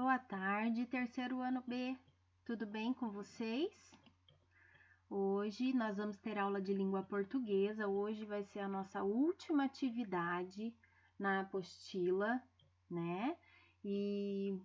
Boa tarde, terceiro ano B. Tudo bem com vocês? Hoje nós vamos ter aula de língua portuguesa. Hoje vai ser a nossa última atividade na apostila, né? E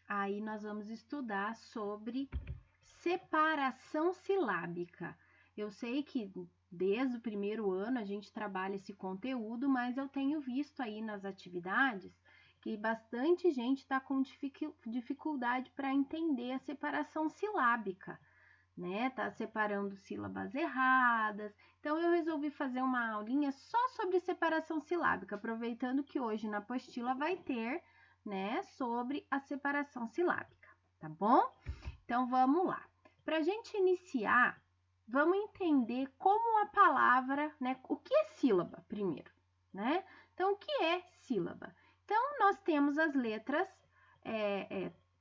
aí nós vamos estudar sobre separação silábica. Eu sei que desde o primeiro ano a gente trabalha esse conteúdo, mas eu tenho visto aí nas atividades que bastante gente está com dificuldade para entender a separação silábica, né? Tá separando sílabas erradas. Então, eu resolvi fazer uma aulinha só sobre separação silábica, aproveitando que hoje na apostila vai ter, né, sobre a separação silábica, tá bom? Então, vamos lá. Para a gente iniciar, vamos entender como a palavra, né, o que é sílaba primeiro, né? Então, o que é sílaba? Então, nós temos as letras,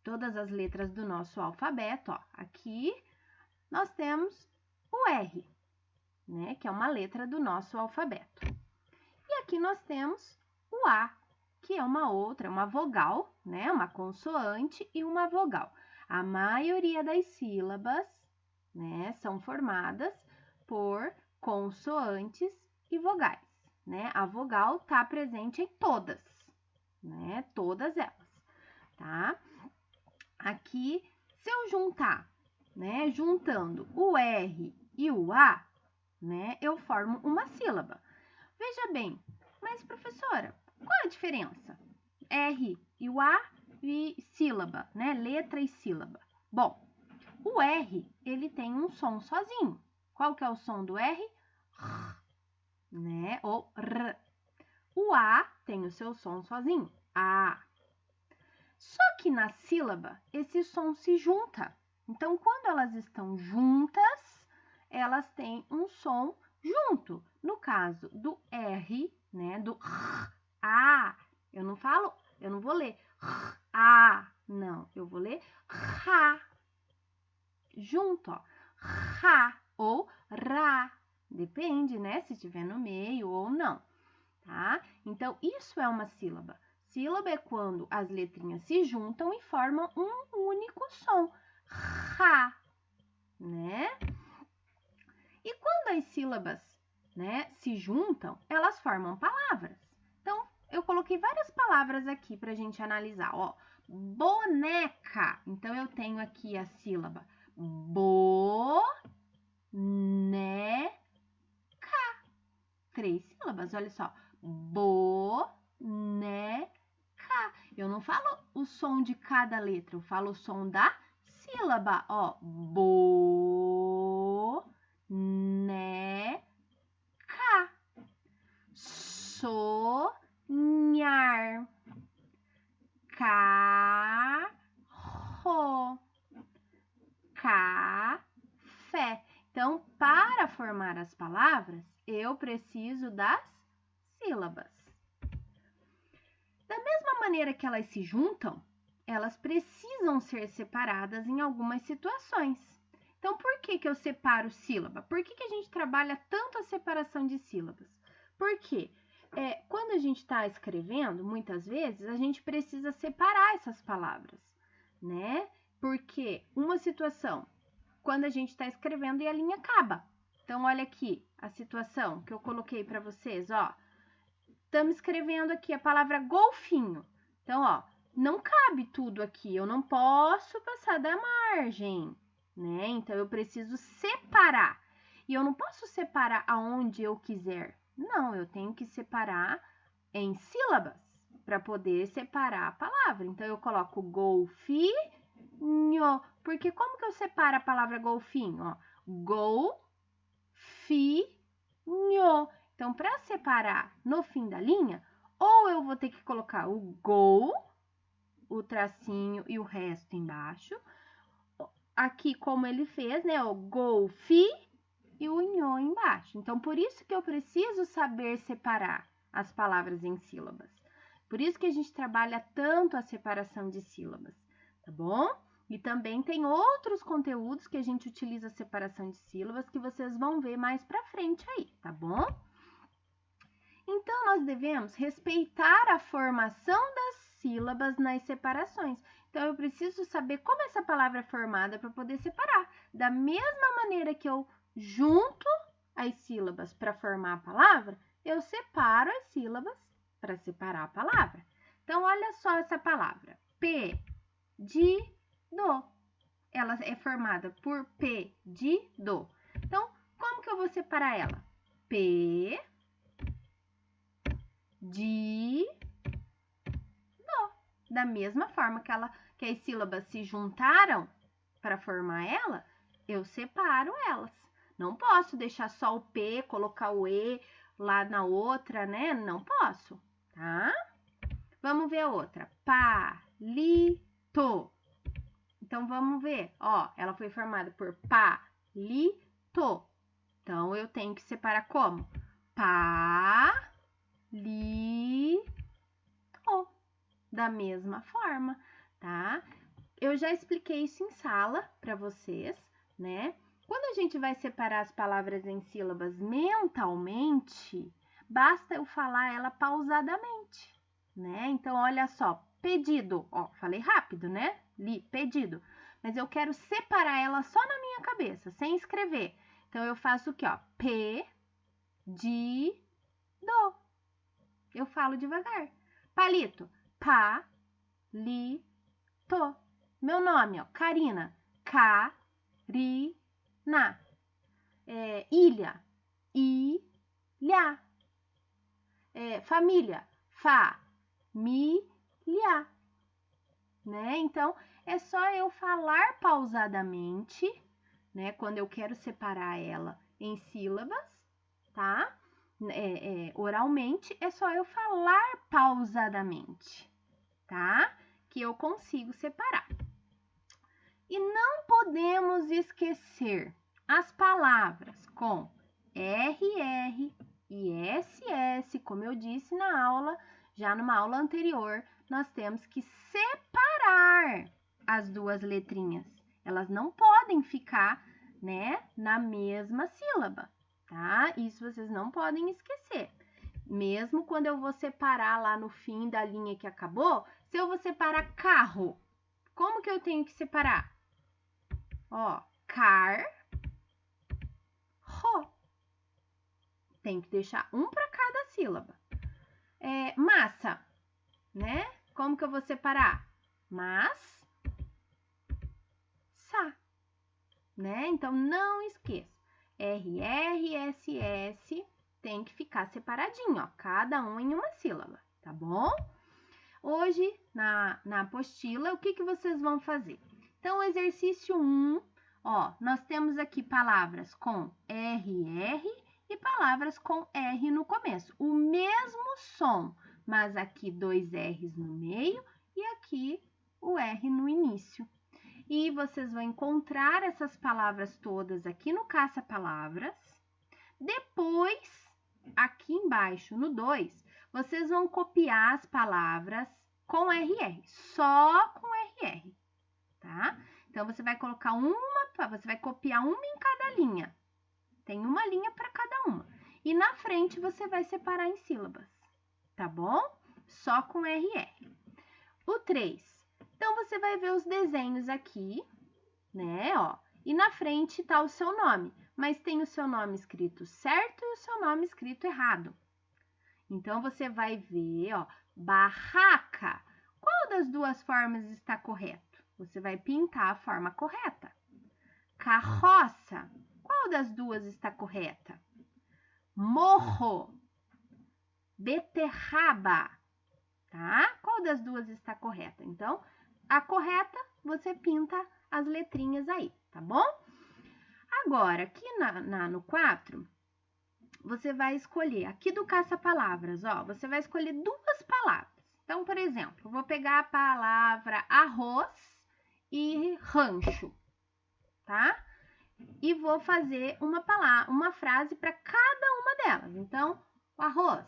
todas as letras do nosso alfabeto, ó. Aqui nós temos o R, né, que é uma letra do nosso alfabeto. E aqui nós temos o A, que é uma vogal, né, uma consoante e uma vogal. A maioria das sílabas, né, são formadas por consoantes e vogais, né? A vogal está presente em todas, né? Todas elas, tá? Aqui, se eu juntar, né, juntando o R e o A, né, eu formo uma sílaba. Veja bem, mas professora, qual a diferença? R e o A e sílaba, né, letra e sílaba. Bom, o R, ele tem um som sozinho. Qual que é o som do R? R, né, ou R. O A tem o seu som sozinho, A. Só que na sílaba, esse som se junta. Então, quando elas estão juntas, elas têm um som junto. No caso do R, né, do R, A, eu não vou ler R, A, não, eu vou ler Ra. Junto, ó, Ra ou Ra, depende, né, se estiver no meio ou não, tá? Então, isso é uma sílaba. Sílaba é quando as letrinhas se juntam e formam um único som, Ra, né? E quando as sílabas, né, se juntam, elas formam palavras. Então, eu coloquei várias palavras aqui para a gente analisar, ó. Boneca. Então, eu tenho aqui a sílaba boneca. 3 sílabas, olha só. Boneca. Eu não falo o som de cada letra, eu falo o som da sílaba, ó. Boneca. Sonhar. Carro. Café. Então, para formar as palavras, eu preciso das sílabas. Da mesma maneira que elas se juntam, elas precisam ser separadas em algumas situações. Então, por que eu separo sílaba? Por que a gente trabalha tanto a separação de sílabas? Porque quando a gente está escrevendo, muitas vezes, a gente precisa separar essas palavras, né? Porque uma situação, quando a gente está escrevendo e a linha acaba. Então, olha aqui a situação que eu coloquei para vocês, ó. Estamos escrevendo aqui a palavra golfinho. Então, ó, não cabe tudo aqui. Eu não posso passar da margem, né? Então, eu preciso separar. E eu não posso separar aonde eu quiser. Não, eu tenho que separar em sílabas para poder separar a palavra. Então, eu coloco golfinho. Porque como que eu separo a palavra golfinho? Ó, golfinho. Então, para separar no fim da linha, ou eu vou ter que colocar o gol, o tracinho e o resto embaixo. Aqui, como ele fez, né? O golfi e o nho embaixo. Então, por isso que eu preciso saber separar as palavras em sílabas. Por isso que a gente trabalha tanto a separação de sílabas, tá bom? E também tem outros conteúdos que a gente utiliza a separação de sílabas que vocês vão ver mais pra frente aí, tá bom? Então, nós devemos respeitar a formação das sílabas nas separações. Então, eu preciso saber como essa palavra é formada para poder separar. Da mesma maneira que eu junto as sílabas para formar a palavra, eu separo as sílabas para separar a palavra. Então, olha só essa palavra. Pedido. Ela é formada por pedido. Então, como que eu vou separar ela? P, di, do. Da mesma forma que as sílabas se juntaram para formar ela, eu separo elas. Não posso deixar só o P, colocar o E lá na outra, né? Não posso, tá? Vamos ver a outra. Palito. Então, vamos ver. Ó, ela foi formada por palito. Então, eu tenho que separar como? Palito. Da mesma forma, tá? Eu já expliquei isso em sala para vocês, né? Quando a gente vai separar as palavras em sílabas mentalmente, basta eu falar ela pausadamente, né? Então, olha só, pedido, ó, falei rápido, né? Li, pedido. Mas eu quero separar ela só na minha cabeça, sem escrever. Então, eu faço o quê, ó? Pedido. Eu falo devagar. Palito, palito. Meu nome, ó, Karina. Carina. Ilha. Ilha. Família. Família. Né? Então, é só eu falar pausadamente, né? Quando eu quero separar ela em sílabas, tá? Oralmente, é só eu falar pausadamente, tá? Que eu consigo separar. E não podemos esquecer as palavras com RR e SS, como eu disse na aula, já numa aula anterior, nós temos que separar as duas letrinhas. Elas não podem ficar, né, na mesma sílaba, tá? Isso vocês não podem esquecer. Mesmo quando eu vou separar lá no fim da linha que acabou, se eu vou separar carro, como que eu tenho que separar? Ó, car, ro. Tem que deixar um para cada sílaba. Massa, né? Como que eu vou separar? Massa, né? Então, não esqueça. RRSS tem que ficar separadinho, ó. Cada um em uma sílaba, tá bom? Hoje, na apostila, o que vocês vão fazer? Então, exercício 1, ó, nós temos aqui palavras com RR e palavras com R no começo. O mesmo som, mas aqui 2 R's no meio e aqui o R no início. E vocês vão encontrar essas palavras todas aqui no caça-palavras. Depois, aqui embaixo, no 2, vocês vão copiar as palavras com RR, só com RR, tá? Então, você vai colocar você vai copiar uma em cada linha. Tem uma linha para cada uma. E na frente, você vai separar em sílabas, tá bom? Só com RR. O 3. Então, você vai ver os desenhos aqui, né, ó. E na frente tá o seu nome, mas tem o seu nome escrito certo e o seu nome escrito errado. Então, você vai ver, ó, barraca. Qual das duas formas está correto? Você vai pintar a forma correta. Carroça. Qual das duas está correta? Morro. Beterraba. Tá? Qual das duas está correta? Então, a correta, você pinta as letrinhas aí, tá bom? Agora, aqui no 4, você vai escolher, aqui do caça-palavras, ó, você vai escolher duas palavras. Então, por exemplo, eu vou pegar a palavra arroz e rancho, tá? E vou fazer uma frase para cada uma delas. Então, o arroz.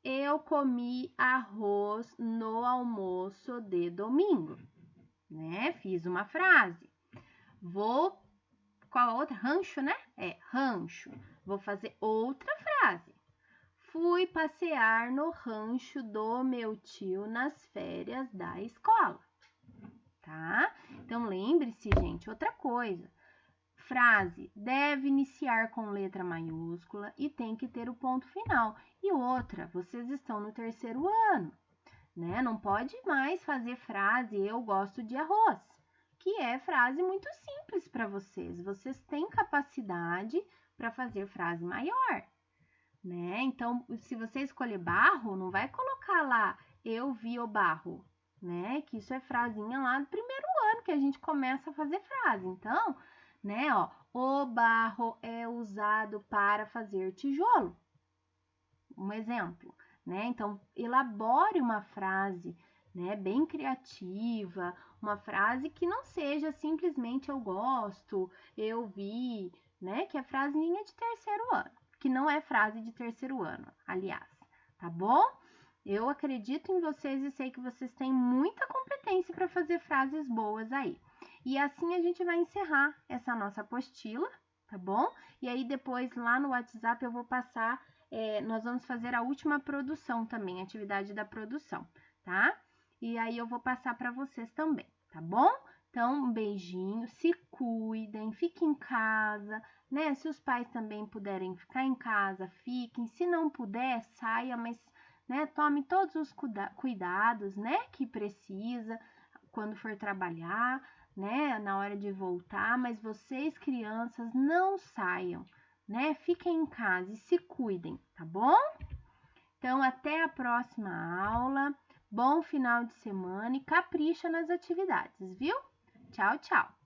Eu comi arroz no almoço de domingo, né? Fiz uma frase. Qual a outra? Rancho, né? Rancho. Vou fazer outra frase. Fui passear no rancho do meu tio nas férias da escola, tá? Então, lembre-se, gente, outra coisa. Frase deve iniciar com letra maiúscula e tem que ter o ponto final. E outra, vocês estão no terceiro ano, né? Não pode mais fazer frase eu gosto de arroz, que é frase muito simples para vocês. Vocês têm capacidade para fazer frase maior, né? Então, se você escolher barro, não vai colocar lá eu vi o barro, né? Que isso é frasinha lá do primeiro ano que a gente começa a fazer frase. Então, né, ó, o barro é usado para fazer tijolo. Um exemplo, né? Então, elabore uma frase, né, bem criativa, uma frase que não seja simplesmente eu gosto, eu vi, né? Que é frasinha de terceiro ano, que não é frase de terceiro ano, aliás, tá bom? Eu acredito em vocês e sei que vocês têm muita competência para fazer frases boas aí. E assim a gente vai encerrar essa nossa apostila, tá bom? E aí depois lá no WhatsApp eu vou passar, nós vamos fazer a última produção também, atividade da produção, tá? E aí eu vou passar para vocês também, tá bom? Então, um beijinho, se cuidem, fiquem em casa, né? Se os pais também puderem ficar em casa, fiquem. Se não puder, saia, mas, né, tome todos os cuidados, né, que precisa quando for trabalhar, né, na hora de voltar, mas vocês, crianças, não saiam, né? Fiquem em casa e se cuidem, tá bom? Então, até a próxima aula. Bom final de semana e capricha nas atividades, viu? Tchau, tchau!